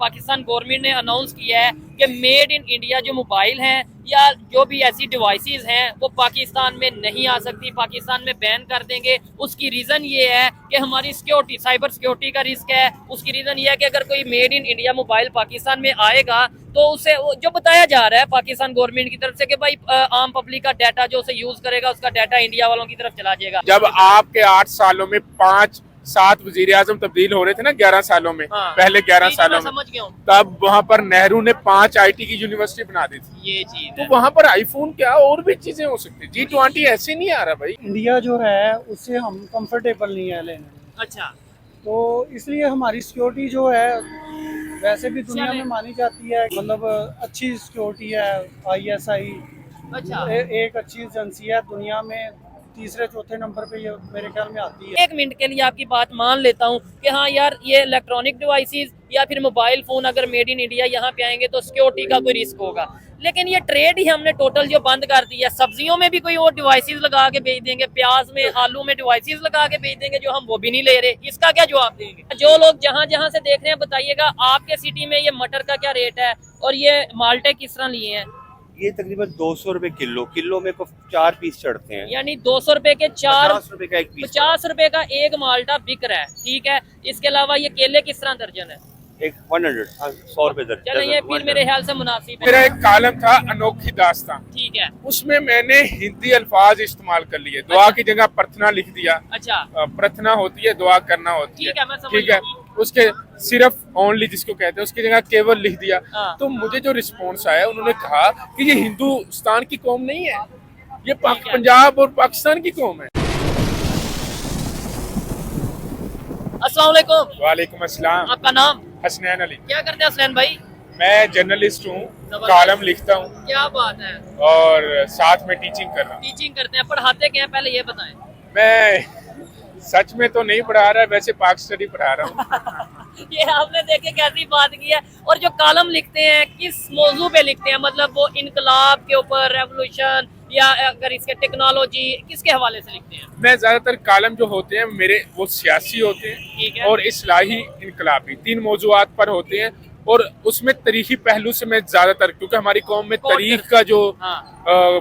Pakistan government ने announce किया है कि मेड इन इंडिया जो मोबाइल हैं या जो भी ऐसी डिवाइसेस हैं वो पाकिस्तान में नहीं आ सकती, पाकिस्तान में बैन कर देंगे। उसकी रीज़न ये है कि हमारी सिक्योरिटी, साइबर सिक्योरिटी का रिस्क है। उसकी रीज़न ये है कि अगर कोई made in India mobile Pakistan में आएगा तो उसे जो बताया जा रहा है पाकिस्तान गवर्नमेंट की तरफ से कि भाई आम पब्लिक का डाटा जो उसे यूज करेगा उसका डाटा इंडिया वालों की तरफ चला जाएगा। जब आपके 8 सालों में 5-7 वजीर आजम तब्दील हो रहे थे ना 11 सालों में, हाँ, पहले 11 सालों में, समझ गया हूँ। तब वहाँ पर नेहरू ने 5 IT की यूनिवर्सिटी बना दी थी। ये चीज तो वहाँ पर आईफोन क्या और भी चीजें हो सकती है। G20 ऐसे नहीं आ रहा भाई। इंडिया जो है उससे हम कंफर्टेबल नहीं है लेने में, अच्छा, तो इसलिए हमारी सिक्योरिटी जो है वैसे भी दुनिया में मानी जाती है, मतलब अच्छी सिक्योरिटी है। ISI अच्छा। एक अच्छी एजेंसी है दुनिया में, तीसरे चौथे नंबर पे ये मेरे ख्याल में आती है। एक मिनट के लिए आपकी बात मान लेता हूँ कि हाँ यार ये इलेक्ट्रॉनिक डिवाइसेस या फिर मोबाइल फोन अगर मेड इन इंडिया यहाँ पे आएंगे तो सिक्योरिटी का कोई रिस्क होगा, लेकिन ये ट्रेड ही हमने टोटल जो बंद कर दी है। सब्जियों में भी कोई और डिवाइसेस लगा के बेच देंगे, प्याज में, आलू में डिवाइसेस लगा के बेच देंगे जो हम वो भी नहीं ले रहे। इसका क्या जवाब देंगे? जो लोग जहाँ जहाँ से देख रहे हैं बताइएगा आपके सिटी में ये मटर का क्या रेट है और ये माल्टे किस तरह लिए हैं? ये तकरीबन 200 रुपए किलो में को 4 पीस चढ़ते हैं, यानी 200 रुपए के 4, 50 रुपए का एक पीस, 50 रुपए का एक माल्टा बिक रहा है। ठीक है, इसके अलावा ये केले किस तरह दर्जन है? एक 100 रुपए दर्जन। चलो ये फिर मेरे ख्याल से मुनासिब है। मेरा एक कालम था अनोखी दास्तां, ठीक है, उसमें मैंने हिंदी अल्फाज इस्तेमाल कर लिए। दुआ की जगह प्रार्थना लिख दिया। अच्छा प्रार्थना होती है, दुआ करना होती है। ठीक है, मैं समझ ठीक है, उसके सिर्फ ओनली जिसको कहते हैं उसकी जगह केवल लिख दिया। हाँ। तो मुझे जो रिस्पॉन्स आया उन्होंने कहा कि ये हिंदुस्तान की कौम नहीं है, ये ठीक है। पंजाब और पाकिस्तान की कौम है। अस्सलाम वालेकुम। वालेकुम अस्सलाम। आपका नाम? हसनैन अली। क्या करते हैं हसनैन भाई? मैं जर्नलिस्ट हूँ, जबरदस्त। कॉलम लिखता हूँ क्या बात है, और साथ में टीचिंग कर रहा हूँ। टीचिंग करते हैं, पढ़ाते क्या हैं पहले ये बताएं। मैं सच में तो नहीं पढ़ा रहा, वैसे पाक स्टडी पढ़ा रहा हूँ। ये आपने देखे कैसी बात की है। और जो कॉलम लिखते हैं किस मौजू पे लिखते हैं, मतलब वो इनकलाब के ऊपर, रेवोल्यूशन या अगर इसके टेक्नोलॉजी, किसके हवाले से लिखते हैं? मैं ज्यादातर कॉलम जो होते हैं मेरे वो सियासी होते ठीक हैं है। और इस्लाही इनकलाबी, 3 मौजूआत पर होते हैं। और उसमें तारीखी पहलू से मैं ज्यादातर, क्योंकि हमारी कौम में तारीख का जो हाँ,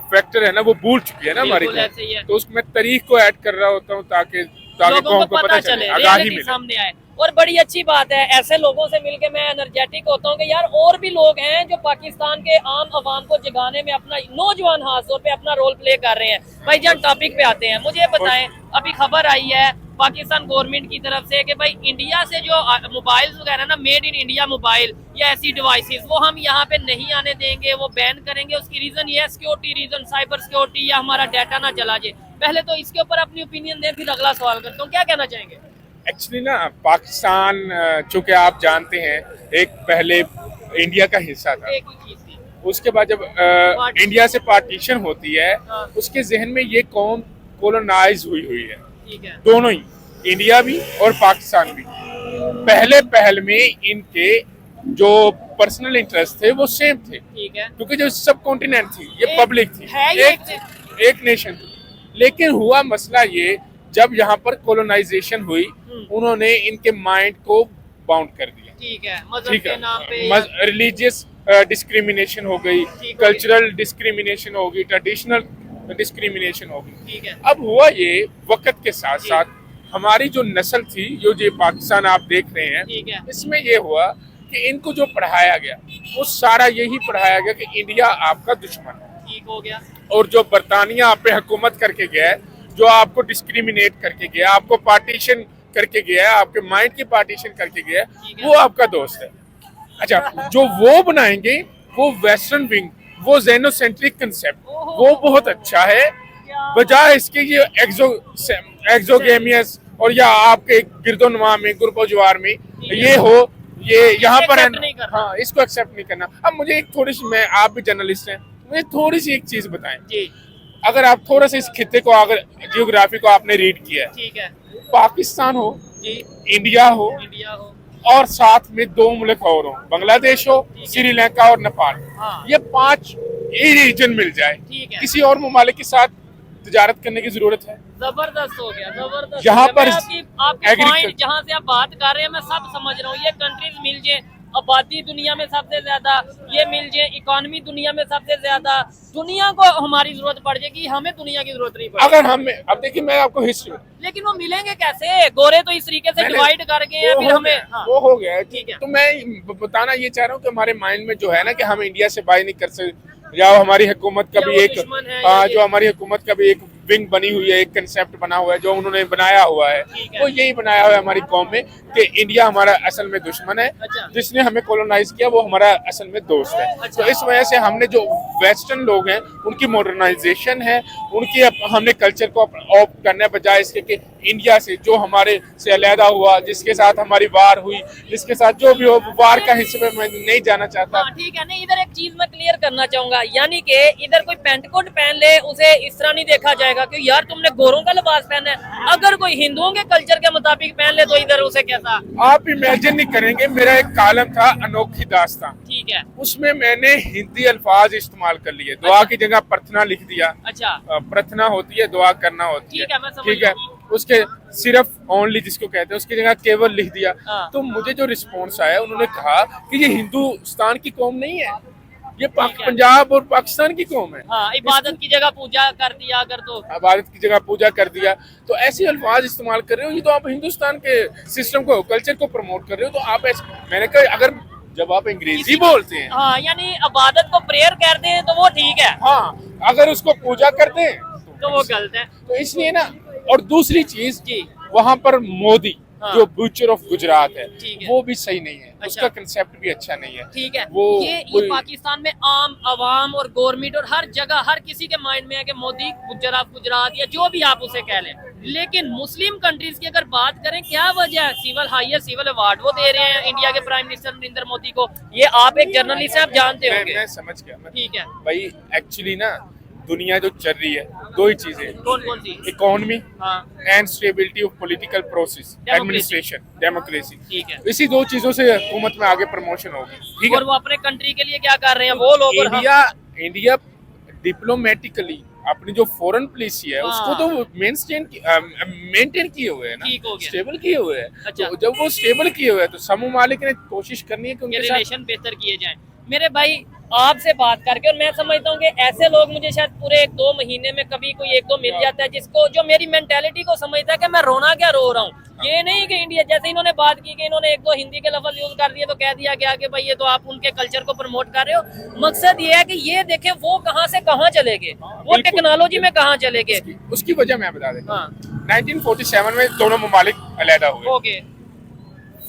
फैक्टर है ना वो भूल चुकी है ना हमारी बिल्कुल कौम, ऐसे ही है। तो उसमें तारीख को ऐड कर रहा होता हूँ ताकि लोगों कौम को पता चले, आगाही रियलिटी मिले। सामने आए। और बड़ी अच्छी बात है, ऐसे लोगों से मिलके मैं एनर्जेटिक होता हूँ कि यार और भी लोग हैं जो पाकिस्तान के आम आवाम को जगाने में अपना, नौजवान खासतौर पे अपना रोल प्ले कर रहे हैं। भाई जान टॉपिक पे आते हैं, मुझे बताएं अभी खबर आई है पाकिस्तान गवर्नमेंट की तरफ से कि भाई इंडिया से जो मोबाइल वगैरह ना, मेड इन इंडिया मोबाइल या ऐसी डिवाइसेस वो हम यहाँ पे नहीं आने देंगे, वो बैन करेंगे। उसकी रीजन ये है सिक्योरिटी रीजन, साइबर सिक्योरिटी, या हमारा डाटा ना चला जाए। पहले तो इसके ऊपर अपनी ओपिनियन दें, फिर अगला सवाल करता हूँ, क्या कहना चाहेंगे? एक्चुअली ना पाकिस्तान चूंकि आप जानते हैं एक पहले इंडिया का हिस्सा था, एक ही चीज थी। उसके बाद जब इंडिया से पार्टीशन होती है हाँ। उसके जहन में ये कौम कोलोनाइज हुई है, ठीक है, दोनों ही, इंडिया भी और पाकिस्तान भी। पहल में इनके जो पर्सनल इंटरेस्ट थे वो सेम थे, ठीक है, क्योंकि जो सब कॉन्टिनेंट थी ये एक- पब्लिक थी, है ये एक नेशन थी। लेकिन हुआ मसला ये, जब यहाँ पर कोलोनाइजेशन हुई उन्होंने इनके माइंड को बाउंड कर दिया। ठीक है, मजहब ठीक के है, नाम पे रिलीजियस डिस्क्रिमिनेशन हो गई, ठीक है। कल्चरल डिस्क्रिमिनेशन हो गई, ट्रेडिशनल डिस्क्रिमिनेशन हो गई। ठीक है, अब हुआ ये, वक्त के साथ साथ हमारी जो नस्ल थी, जो ये पाकिस्तान आप देख रहे हैं, ठीक है, इसमें ये हुआ कि इनको जो पढ़ाया गया वो सारा यही पढ़ाया गया कि इंडिया आपका दुश्मन है, ठीक हो गया। और जो बरतानिया आप पे हुकूमत करके गया है, जो आपको डिस्क्रिमिनेट करके गया, आपको पार्टीशन करके गया है, आपके माइंड की पार्टीशन करके गया ठीक है, है। वो आपका दोस्त है। अच्छा, जो वो बनाएंगे वो वेस्टर्न विंग, वो जेनोसेंट्रिक कंसेप्ट, वो बहुत अच्छा है, बजाय इसके ये एक्सोगेमियस और या आपके गिरदोनवा में, गुरबोजवार में ये हो, ये यहाँ पर accept नहीं करना। हाँ, इसको एक्सेप्ट नहीं करना। अब मुझे एक थोड़ी सी, मैं, आप भी जर्नलिस्ट हैं, मुझे थोड़ी सी एक चीज बताएं। जी, अगर आप थोड़ा सा इस खित्ते को, अगर जियोग्राफी को आपने रीड किया है, ठीक है, पाकिस्तान हो, जी, इंडिया हो, इंडिया हो, और साथ में 2 मुल्क और हो, बांग्लादेश हो, श्रीलंका और नेपाल, हाँ। ये 5 रीजन मिल जाए, ठीक है, किसी और ममालिक के साथ तिजारत करने की जरूरत है? जबरदस्त हो गया, जबरदस्त। यहाँ हो गया। पर मैं आपकी agriculture- पॉइंट जहाँ से आप बात कर रहे हैं मैं सब समझ रहा हूँ। ये कंट्रीज मिल जाए आबादी दुनिया में सबसे ज्यादा, ये मिल जाए इकोनॉमी दुनिया में सबसे ज्यादा, दुनिया को हमारी जरूरत पड़ जाएगी, हमें दुनिया की जरूरत नहीं पड़ेगी। अगर हम, अब देखिए मैं आपको हिस्ट्री, लेकिन वो मिलेंगे कैसे? गोरे तो इस तरीके से डिवाइड कर गए हैं, फिर हमें वो हो गया है, ठीक है। तो मैं बताना ये चाह रहा हूँ कि हमारे माइंड में जो है ना कि हम इंडिया से बाय नहीं कर सकते, या हमारी हुकूमत का या भी वो एक दुश्मन है, या जो हमारी हुकूमत का भी एक विंग बनी हुई है, एक कंसेप्ट बना हुआ है जो उन्होंने बनाया हुआ है, ठीक है। वो यही बनाया हुआ है हमारी कौम में कि इंडिया हमारा असल में दुश्मन है, अच्छा। जिसने हमें कॉलोनाइज किया वो हमारा असल में दोस्त है। अच्छा। तो इस वजह से हमने जो वेस्टर्न लोग हैं उनकी मॉडर्नाइजेशन है, उनकी हमने कल्चर को ऑप्ट करने बजाय इसके कि इंडिया से जो हमारे से अलहदा हुआ, जिसके साथ हमारी वार हुई, जिसके साथ जो भी हो, वार का हिस्से में मैं नहीं जाना चाहता। हाँ ठीक है। नहीं, इधर एक चीज मैं क्लियर करना चाहूंगा, यानी कि इधर कोई पेंट कोट पहन ले उसे इस तरह नहीं देखा जाएगा कि यार तुमने गोरों का लिबास पहना है। अगर कोई हिंदुओं के कल्चर के मुताबिक पहन ले तो इधर उसे कैसा? आप इमेजिन नहीं करेंगे, मेरा एक कालम था अनोखी दास्तां, ठीक है। उसमें मैंने हिंदी अल्फाज इस्तेमाल कर लिए, दुआ की जगह प्रार्थना लिख दिया। अच्छा प्रार्थना होती है, दुआ करना होती ठीक है, मैं समझ ठीक है, गया। उसके सिर्फ ओनली जिसको कहते हैं उसकी जगह केवल लिख दिया। हाँ। तो मुझे जो रिस्पॉन्स आया, उन्होंने कहा कि ये हिंदुस्तान की कौम नहीं है, ये ठीक है। पंजाब और पाकिस्तान की कौम है। हाँ, इबादत की जगह पूजा कर दिया अगर तो। इबादत की जगह पूजा कर दिया, तो ऐसे अल्फाज इस्तेमाल कर रहे हो, ये तो आप हिंदुस्तान के सिस्टम को, कल्चर को प्रमोट कर रहे हो। तो आप ऐसे, मैंने कहा अगर जब आप अंग्रेजी बोलते हैं, हाँ, यानी इबादत को प्रेयर करते हैं तो वो ठीक है, हाँ, अगर उसको पूजा करते हैं तो वो गलत है। तो इसलिए ना। और दूसरी चीज, जी। वहां पर मोदी हाँ। जो बूचर ऑफ गुजरात है, ठीक है। वो भी सही नहीं है, अच्छा। उसका कंसेप्ट भी अच्छा नहीं है। ठीक है। वो ये पाकिस्तान में आम आवाम और गवर्नमेंट और हर जगह हर किसी के माइंड में है कि मोदी गुजरात या जो भी आप उसे कह लें। लेकिन मुस्लिम कंट्रीज की अगर बात करें, क्या वजह है? सिविल हाईएस्ट सिविल अवार्ड वो दे रहे हैं इंडिया के प्राइम मिनिस्टर नरेंद्र मोदी को। ये आप एक जर्नलिस्ट हैं, आप जानते होंगे। मैं समझ गया। ठीक है। भाई एक्चुअली ना दुनिया जो चल रही है, दो ही चीजें, कौन कौन सी? इकोनॉमी हाँ and stability of political process, administration, democracy. ठीक है। इसी दो चीजों से हुकूमत में आगे प्रमोशन होगी। ठीक और वो अपने कंट्री के लिए क्या कर रहे हैं वो लोग? और हम- इंडिया डिप्लोमेटिकली अपनी जो फॉरेन पॉलिसी है हाँ। उसको तो मेंटेन किए हुए है ना, ठीक हो गया। स्टेबल किए हुए है। अच्छा। तो जब वो स्टेबल किए हुए है तो सब ममालिक ने कोशिश करनी है कि के उनके साथ रिलेशन बेहतर किए जाएं। मेरे भाई आपसे बात करके, और मैं समझता हूँ कि ऐसे लोग मुझे शायद पूरे 1-2 महीने में कभी कोई 1-2 मिल जाता है जिसको, जो मेरी मेंटेलिटी को समझता है कि मैं रोना क्या रो रहा हूँ। ये नहीं कि इंडिया, जैसे इन्होंने बात की कि इन्होंने 1-2 हिंदी के लफ्ज यूज कर दिए तो कह दिया गया कि भाई ये तो आप उनके कल्चर को प्रमोट कर रहे हो। मकसद ये है कि ये देखें वो कहाँ से कहाँ चले गए, वो बिल्कुल। टेक्नोलॉजी में कहाँ चले गए। उसकी वजह मैं बता देता हूँ। हाँ 1947 में दोनों ममालिक अलहदा हुए, ओके।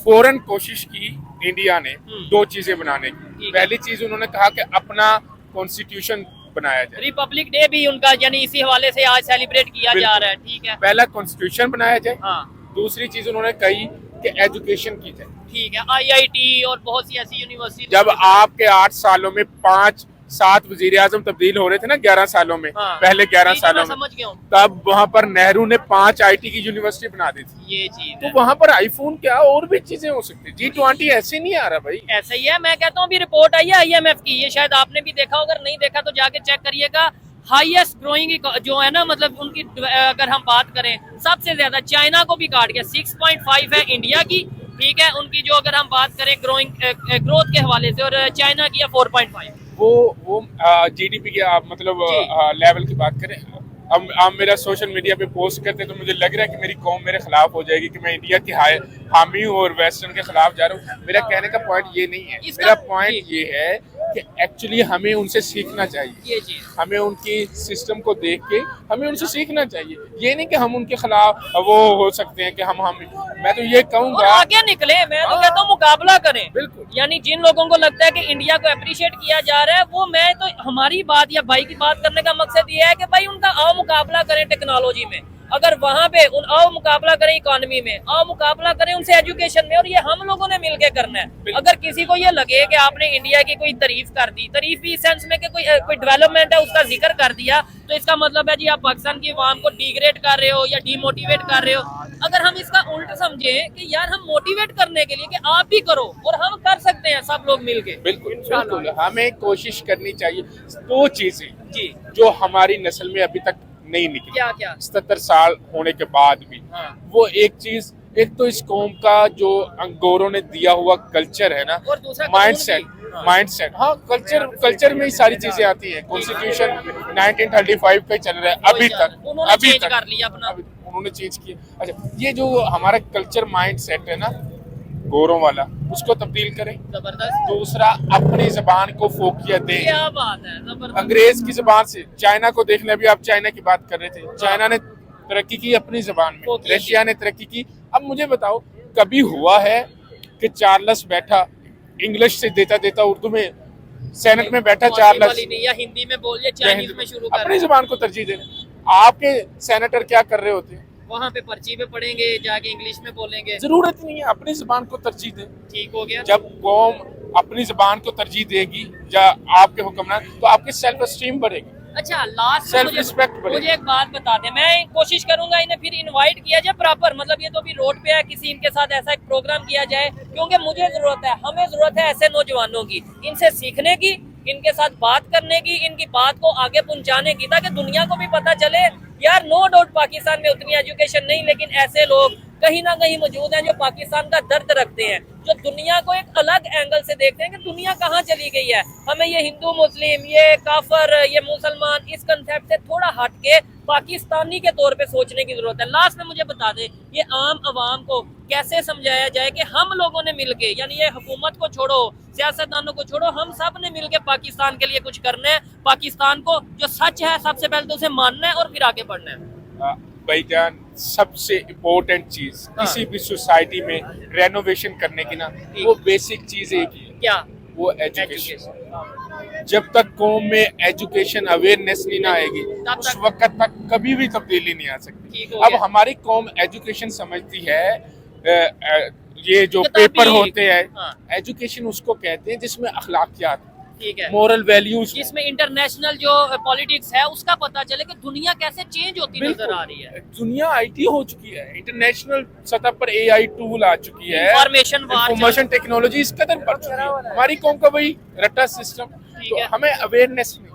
फौरन कोशिश की इंडिया ने हम्म। दो चीजें बनाने की। ठीक है। पहली चीज उन्होंने कहा कि अपना कॉन्स्टिट्यूशन बनाया जाए, रिपब्लिक डे भी उनका यानी इसी हवाले से आज सेलिब्रेट किया जा बिल्कुल। रहा है। ठीक है। पहला कॉन्स्टिट्यूशन बनाया जाए। हाँ दूसरी चीज उन्होंने कही कि एजुकेशन की जाए। ठीक है। IIT और बहुत सी ऐसी यूनिवर्सिटी। जब आपके 8 सालों में 5-7 वजीर आजम तब्दील हो रहे थे ना 11 सालों में, हाँ। पहले 11 ठीक है, सालों मैं में, समझ गया हूँ तब वहां पर नेहरू ने 5 IT की यूनिवर्सिटी बना दी थी। ये चीज तो है। वहां पर आईफोन क्या और भी चीजें हो सकती है। G20 ऐसे नहीं आ रहा भाई। ऐसा ही है। मैं कहता हूँ अभी रिपोर्ट आई है IMF की, ये शायद आपने भी देखा, अगर नहीं देखा तो जाके चेक करिएगा। हाईएस्ट ग्रोइंग जो है ना, मतलब उनकी अगर हम बात करें सबसे ज्यादा चाइना को भी काट गया। 6.5 है इंडिया की, ठीक है, उनकी जो अगर हम बात करें ग्रोथ के हवाले से, और चाइना की है 4.5। वो GDP के आप मतलब जी। लेवल की बात करें, हम मेरा सोशल मीडिया पे पोस्ट करते तो मुझे लग रहा है कि मेरी कौम मेरे खिलाफ हो जाएगी कि मैं इंडिया की हामी हूँ और वेस्टर्न के खिलाफ जा रहा हूँ। मेरा कहने का पॉइंट ये नहीं है। मेरा पॉइंट ये है कि एक्चुअली हमें उनसे सीखना चाहिए। ये चीज हमें उनकी सिस्टम को देख के हमें उनसे सीखना चाहिए। ये नहीं कि हम उनके खिलाफ वो हो सकते हैं कि हम मैं तो ये और कहूँगा आगे निकले। मैं तो कहता हूँ मुकाबला करें। बिल्कुल। यानी जिन लोगों को लगता है कि इंडिया को अप्रिशिएट किया जा रहा है, वो, मैं तो हमारी बात या भाई की बात करने का मकसद ये है कि भाई उनका आओ मुकाबला करें टेक्नोलॉजी में, अगर वहां पे आओ मुकाबला करें इकोनॉमी में, आओ मुकाबला करें उनसे एजुकेशन में, और ये हम लोगों ने मिलके करना है। अगर किसी को ये लगे कि आपने इंडिया की कोई तारीफ कर दी, तारीफ भी इस सेंस में कि कोई डेवलपमेंट है उसका जिक्र कर दिया, तो इसका मतलब है जी आप पाकिस्तान की आवाम को डिग्रेड कर रहे हो या डीमोटिवेट कर रहे हो। अगर हम इसका उल्टा समझे कि यार हम मोटिवेट करने के लिए कि आप भी करो, और हम कर सकते हैं सब लोग मिलके। बिल्कुल बिल्कुल हमें कोशिश करनी चाहिए। दो चीजें जी। जो हमारी नस्ल में अभी तक नहीं निकली, क्या क्या? 77 साल होने के बाद भी, हाँ। वो एक चीज एक तो इस कौम का जो अंगोरों ने दिया हुआ कल्चर है ना, और दूसरा माइंडसेट, हाँ कल्चर में ही सारी चीजें आती है। कॉन्स्टिट्यूशन 1935 का चल रहा है अभी तक, उन्होंने चेंज कर लिया अपना। उन्होंने चेंज किया। अच्छा, ये जो हमारा कल्चर माइंडसेट है ना गोरों वाला, उसको तब्दील करें। जबरदस्त, दूसरा, अपनी जबान को फोकियत दें। क्या बात है, जबरदस्त। अंग्रेज की जबान से चाइना को देख लें, अभी आप चाइना की बात कर रहे थे, चाइना ने तरक्की की अपनी जबान में, रशिया ने तरक्की की। अब मुझे बताओ, कभी हुआ है कि चार्ल्स बैठा इंग्लिश से देता उर्दू में, सेनेट में बैठा चार्ल्स, या हिंदी में बोलिए, चाइनीज में शुरू कर अपनी जबान को तरजीह दे रहे। आपके सेनेटर क्या कर रहे होते हैं? वहाँ पे पर्ची पे पढ़ेंगे, जाके इंग्लिश में बोलेंगे। जरूरत नहीं है, अपनी जबान को तरजीह दें। ठीक हो गया। जब कौम अपनी जबान को तरजीह देगी या आपके हुक्मरान, तो आपकी सेल्फ एस्टीम बढ़ेगी। अच्छा, लास्ट सेल्फ रिस्पेक्ट मुझे एक बात बता दे, मैं कोशिश करूंगा इन्हें फिर इनवाइट किया जाए प्रॉपर, मतलब ये तो भी रोड पे है, किसी इनके साथ ऐसा एक प्रोग्राम किया जाए, क्योंकि मुझे जरूरत है, हमें जरूरत है ऐसे नौजवानों की, इनसे सीखने की, इनके साथ बात करने की, इनकी बात को आगे पहुंचाने की, ताकि दुनिया को भी पता चले यार नो डाउट पाकिस्तान में उतनी एजुकेशन नहीं, लेकिन ऐसे लोग कहीं ना कहीं मौजूद हैं जो पाकिस्तान का दर्द रखते हैं, जो दुनिया को एक अलग एंगल से देखते हैं कि दुनिया कहाँ चली गई है। हमें ये हिंदू मुस्लिम, ये काफर, ये मुसलमान, इस कंसेप्ट से थोड़ा हट के पाकिस्तानी के तौर पे सोचने की जरूरत है। लास्ट में मुझे बता दे, ये आम आवाम को कैसे समझाया जाए कि हम लोगों ने मिलके, यानी ये हुकूमत को छोड़ो, सियासतदानों को छोड़ो, हम सब ने मिलके पाकिस्तान के लिए कुछ करना है, पाकिस्तान को जो सच है सबसे पहले तो उसे मानना है और फिर आगे बढ़ना है। भाईजान, सबसे इम्पोर्टेंट चीज किसी भी सोसाइटी में रेनोवेशन करने की ना, वो बेसिक चीज एक ही है, क्या? वो एजुकेशन। जब तक कौम में एजुकेशन अवेयरनेस नहीं ना आएगी, उस वक्त तक कभी भी तब्दीली नहीं आ सकती। अब हमारी कौम एजुकेशन समझती है, ये जो पेपर होते हैं, एजुकेशन उसको कहते हैं जिसमें अखलाकियात, ठीक है, मोरल वैल्यूज, जिसमें इंटरनेशनल जो पॉलिटिक्स है उसका पता चले कि दुनिया कैसे चेंज होती नजर आ रही है। दुनिया आईटी हो चुकी है, इंटरनेशनल सतह पर एआई टूल आ चुकी है, इंफॉर्मेशन टेक्नोलॉजी इस कदर बढ़ चुकी है। हमारी कौम का वही रट्टा सिस्टम, तो हमें अवेयरनेस नहीं,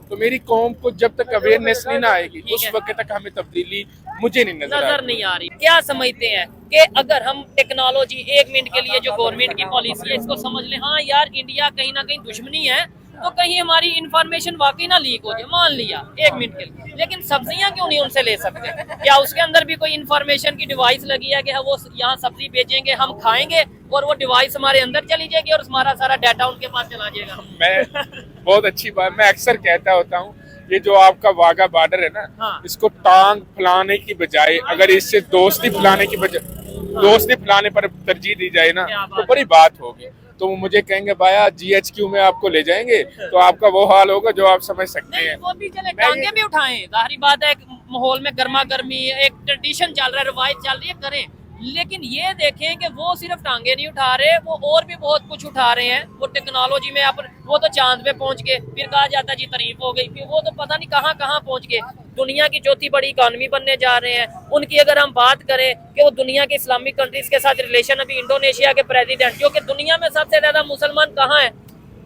तो मेरी कौम को जब तक अवेयरनेस नहीं ना आएगी, उस वक्त तक हमें तब्दीली मुझे नहीं नजर नहीं आ रही। क्या समझते हैं कि अगर हम टेक्नोलॉजी 1 मिनट के लिए जो गवर्नमेंट की पॉलिसी है इसको समझ लें, हाँ यार इंडिया कहीं ना कहीं दुश्मनी है, तो कहीं हमारी इंफॉर्मेशन वाकई ना लीक हो जाए, मान लिया 1 मिनट के लिए, लेकिन सब्जियां क्यों नहीं उनसे ले सकते? क्या उसके अंदर भी कोई इंफॉर्मेशन की डिवाइस लगी है कि वो यहाँ सब्जी भेजेंगे, हम खाएंगे और वो डिवाइस हमारे अंदर चली जाएगी और हमारा सारा डाटा उनके पास चला जाएगा? मैं बहुत अच्छी बात, मैं अक्सर कहता होता हूँ, ये जो आपका वाघा बॉर्डर है ना, इसको टांग फैलाने की बजाय अगर इससे दोस्ती फैलाने की बजाय दोस्ती फैलाने पर तरजीह दी जाए ना, तो बड़ी बात होगी। तो वो मुझे कहेंगे भाया GHQ में आपको ले जाएंगे, तो आपका वो हाल होगा जो आप समझ सकते हैं। वो भी चले, टांगे भी उठाएं, जाहिर बात है, माहौल में गर्मा गर्मी, एक ट्रेडिशन चल रहा है, रवायत चल रही है, करें, लेकिन ये देखें कि वो सिर्फ टांगे नहीं उठा रहे, वो और भी बहुत कुछ उठा रहे हैं। वो टेक्नोलॉजी में वो तो चांद पे पहुंच गए, फिर कहा जाता जी तारीफ हो गई, फिर वो तो पता नहीं कहां कहां पहुंच गए। दुनिया की चौथी बड़ी इकॉनमी बनने जा रहे हैं। उनकी अगर हम बात करें कि वो दुनिया के इस्लामिक कंट्रीज के साथ रिलेशन, अभी इंडोनेशिया के प्रेसिडेंट, जो कि दुनिया में सबसे ज्यादा मुसलमान कहाँ है,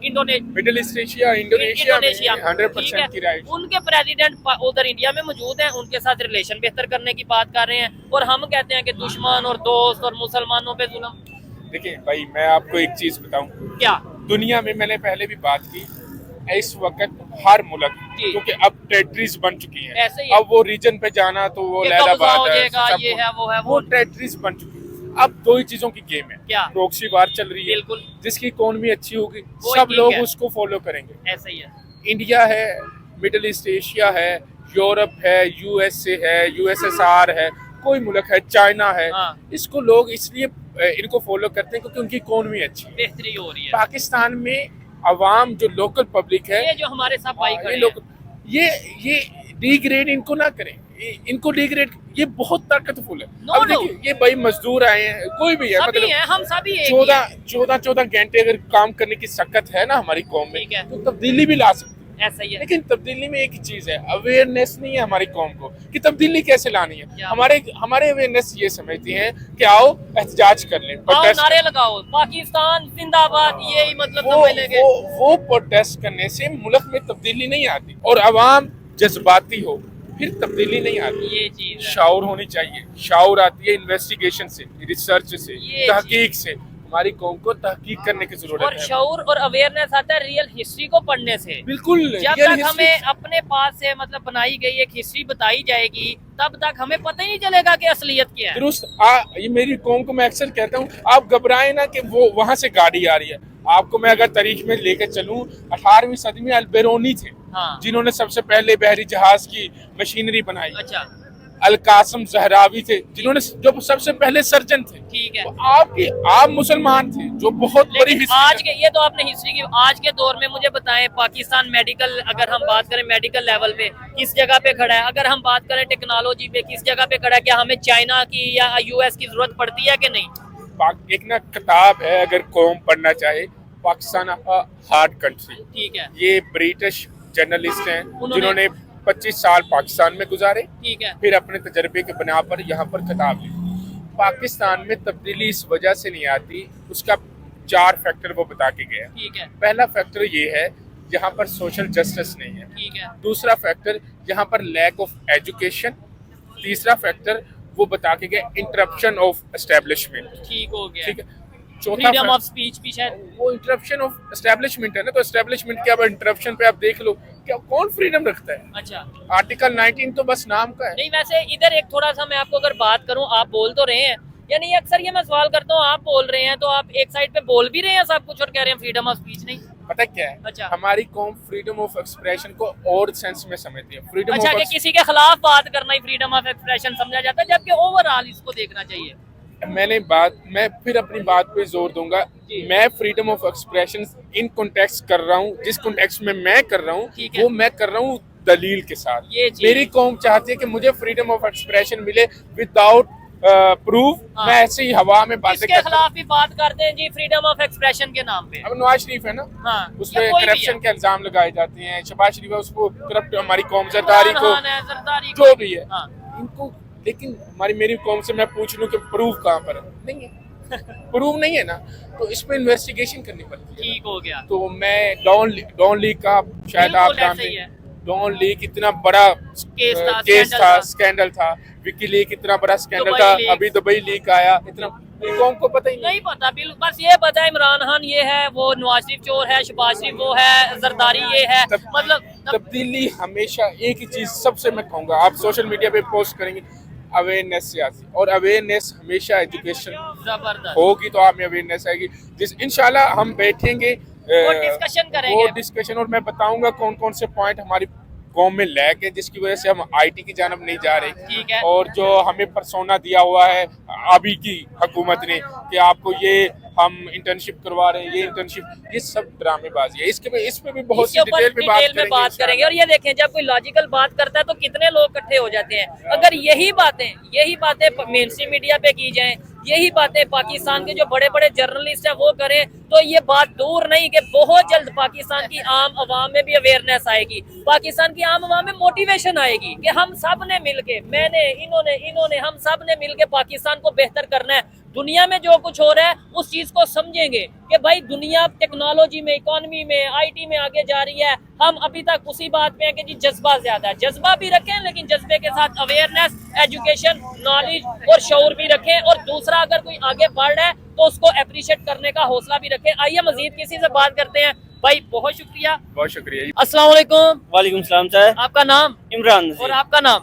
मिडिल ईस्ट एशिया, इंडोनेशिया में 100% की राइट, उनके प्रेसिडेंट उधर इंडिया में मौजूद हैं, उनके साथ रिलेशन बेहतर करने की बात कर रहे हैं, और हम कहते हैं कि दुश्मन और दोस्त और मुसलमानों पे जुल्म। देखिए भाई, मैं आपको एक चीज बताऊं, क्या दुनिया में, मैंने पहले भी बात की, इस वक्त हर मुल्क, क्योंकि अब टेरिटरीज बन चुकी हैं, अब वो रीजन पे जाना तो वो लैला बात है, ये है वो टेरिटरीज बन चुकी है। अब 2 ही चीजों की गेम है, क्या? प्रॉक्सी वार चल रही है, बिल्कुल, जिसकी इकोनॉमी अच्छी होगी सब लोग उसको फॉलो करेंगे। ऐसा ही है। इंडिया है, मिडिल ईस्ट एशिया है, यूरोप है, USA है, USSR है, कोई मुल्क है, चाइना है, इसको लोग इसलिए इनको फॉलो करते हैं क्योंकि उनकी इकोनॉमी अच्छी बेहतरी हो रही है। पाकिस्तान में अवाम जो लोकल पब्लिक है, ये जो हमारे साथ भाई खड़े लोग, ये डिग्रेड इनको ना करें, इनको डिग्रेड, ये बहुत ताकतफुल है। अब देखिए, ये भाई मजदूर आए हैं, कोई भी है, मतलब है, हम सभी 14 घंटे अगर काम करने की सकत है ना हमारी कौम में, तो तब्दीली भी ला सकते हैं। ऐसा ही है। लेकिन तब्दीली में एक ही चीज है, अवेयरनेस नहीं है हमारी कौम को कि तब्दीली कैसे लानी है। हमारे अवेयरनेस ये समझती है कि आओ एहतजाज कर लें, नारे लगाओ, पाकिस्तान जिंदाबाद, यही मतलब वो प्रोटेस्ट करने से मुल्क में तब्दीली नहीं आती, और अवाम जज्बाती हो, फिर तब्दीली नहीं आती। ये चीज है। शाउर होनी चाहिए, शाउर आती है इन्वेस्टिगेशन से, रिसर्च से, ये तहकीक से। हमारी कौम को तहकीक करने की जरूरत और है। शऊर और अवेयरनेस आता है रियल हिस्ट्री को पढ़ने से। बिल्कुल, जब real तक history- हमें अपने पास से मतलब बनाई गई एक हिस्ट्री बताई जाएगी, तब तक हमें पता ही नहीं चलेगा कि असलियत क्या है। दुरुस्त। ये मेरी कौम को मैं अक्सर कहता हूँ, आप घबराए ना कि वो वहां से गाड़ी आ रही है। आपको मैं अगर तारीख में लेकर चलूं, 18वीं सदी में अलबेरोनी थे, हाँ। जिन्होंने सबसे पहले बहरी जहाज की मशीनरी बनाई। अच्छा, अल कासम जहरावी थे, जिन्होंने जो सबसे पहले सर्जन थे। ठीक है। तो आप मुसलमान थे, जो बहुत बड़ी लेकिन हिस्ट्री आज के, ये तो आपने हिस्ट्री की, आज के दौर में मुझे बताएं पाकिस्तान मेडिकल, अगर हम बात करें मेडिकल लेवल पे किस जगह पे खड़ा है, अगर हम बात करें टेक्नोलॉजी पे किस जगह पे खड़ा है, क्या हमें चाइना की या यूएस की जरूरत पड़ती है कि नहीं? एक ना किताब है, अगर कौम पढ़ना चाहे, पाकिस्तान हार्ड कंट्री। ठीक है, ये ब्रिटिश जर्नलिस्ट हैं, उन्होंने- जिन्होंने 25 साल पाकिस्तान में गुजारे, ठीक है। फिर अपने तजर्बे के बिना पर यहाँ पर किताब लिखी। पाकिस्तान में तब्दीली इस वजह से नहीं आती, उसका 4 फैक्टर वो बता के गया। ठीक है, पहला फैक्टर ये है, यहाँ पर सोशल जस्टिस नहीं है। ठीक है। दूसरा फैक्टर यहाँ पर लैक ऑफ एजुकेशन। तीसरा फैक्टर वो बता के गया, इंटरप्शन ऑफ एस्टेब्लिशमेंट। ठीक हो गया। ठीक है। चौथा फ्रीडम ऑफ फैक्टर स्पीच भी शायद। वो इंटरप्शन ऑफ एस्टेब्लिशमेंट है ना, तो एस्टेब्लिशमेंट के अब इंटरप्शन पे आप देख लो, क्या कौन फ्रीडम रखता है? अच्छा, आर्टिकल 19 तो बस नाम का है। नहीं वैसे इधर एक थोड़ा सा मैं आपको अगर बात करूं, आप बोल तो रहे हैं, यानी अक्सर ये मैं सवाल करता हूं, आप बोल रहे हैं तो आप एक साइड पे बोल भी रहे हैं सब कुछ और कह रहे हैं फ्रीडम ऑफ स्पीच नहीं। पता क्या है, अच्छा। हमारी कौम फ्रीडम ऑफ एक्सप्रेशन को और सेंस में समझती है। फ्रीडम अच्छा, कि किसी के खिलाफ बात करना ही फ्रीडम ऑफ एक्सप्रेशन समझा जाता है, जबकि ओवरऑल इसको देखना चाहिए। मैं फिर अपनी बात पे जोर दूंगा। जी। मैं freedom of expression in context कर रहा हूँ, जिस कॉन्टेक्स्ट में मैं कर रहा ठीक हूँ, है। वो मैं कर रहा हूँ दलील के साथ। ये चीज़। मेरी कौम चाहती है कि मुझे फ्रीडम ऑफ एक्सप्रेशन मिले विदाउट प्रूफ। हाँ। मैं ऐसे ही हवा में बातें इसके करता हूँ। खिलाफ भी बात करते हैं जी फ्रीडम ऑफ एक्सप्रेशन के नाम पे। अब नवाज शरीफ है ना, हाँ, उसमें या कोई भी करप्शन है। के इल्जाम लगाए जाते हैं। शहबाज शरीफ है, उसको करप्ट, हमारी कौम जरदारी इमरान को, खान है, जरदारी जो को। भी है हाँ। इनको। लेकिन मेरी कौम से मैं पूछ लूं कि प्रूफ कहाँ पर है? नहीं है। प्रूफ नहीं है ना, तो इस पे इन्वेस्टिगेशन करनी पड़ती है। ठीक हो गया। तो मैं डॉन लीग का शायद बिल्कुल आप ऐसे जानते ही है। हैं, डॉन लीग इतना बड़ा केस था, केस स्कैंडल था, था। स्कैंडल था। विकी लीग इतना बड़ा स्कैंडल दुबई था, लीग। अभी दुबई लीग आया। इतना मेरी कौम को पता ही नहीं। नहीं पता, बिल्कुल बस ये पता है इमरान खान ये है, वो नवाज शरीफ चोर है, शहबाज शरीफ वो है, जरदारी ये है, मतलब तब्दीली हमेशा एक ही चीज सबसे मैं कहूँगा, आप सोशल मीडिया पे पोस्ट करेंगे, अवेयरनेस से आती, और अवेयरनेस हमेशा एजुकेशन जबरदस्त। होगी तो आप में अवेयरनेस आएगी। जिस इंशाल्लाह हम बैठेंगे वो डिस्कशन करेंगे। वो डिस्कशन, और मैं बताऊंगा कौन कौन से पॉइंट हमारी कौम में लैक है, जिसकी वजह से हम आईटी की जानब नहीं जा रहे। ठीक है। और जो हमें परसोना दिया हुआ है अभी की हुकूमत ने कि आपको ये हम इंटर्नशिप करवा रहे हैं, ये इंटर्नशिप, ये सब ड्रामेबाजी है। इस पे भी बहुत सी इसके ऊपर डिटेल में बात करेंगे। और ये देखें, जब कोई लॉजिकल बात करता है तो कितने लोग इकट्ठे हो जाते हैं। अगर यही बातें मेन स्ट्रीम मीडिया पे की जाएं, यही बातें पाकिस्तान के जो बड़े बड़े जर्नलिस्ट हैं वो करें, तो ये बात दूर नहीं कि बहुत जल्द पाकिस्तान की आम आवाम में भी अवेयरनेस आएगी, पाकिस्तान की आम आवाम में मोटिवेशन आएगी कि हम सब ने मिलके, मैंने, इन्होंने हम सब ने मिलके पाकिस्तान को बेहतर करना है। दुनिया में जो कुछ हो रहा है उस चीज को समझेंगे कि भाई दुनिया टेक्नोलॉजी में, इकोनॉमी में, आईटी में आगे जा रही है। हम अभी तक उसी बात पे हैं कि जी जज्बा ज्यादा है, जज्बा भी रखें, लेकिन जज्बे के साथ अवेयरनेस, एजुकेशन, नॉलेज और शऊर भी रखें। और दूसरा, अगर कोई आगे बढ़ रहा है तो उसको अप्रिशिएट करने का हौसला भी रखें। आइए मजीद किसी से बात करते हैं। भाई बहुत शुक्रिया। बहुत शुक्रिया। अस्सलाम वालेकुम। वालेकुम सलाम सर। आपका नाम? इमरान और आपका नाम?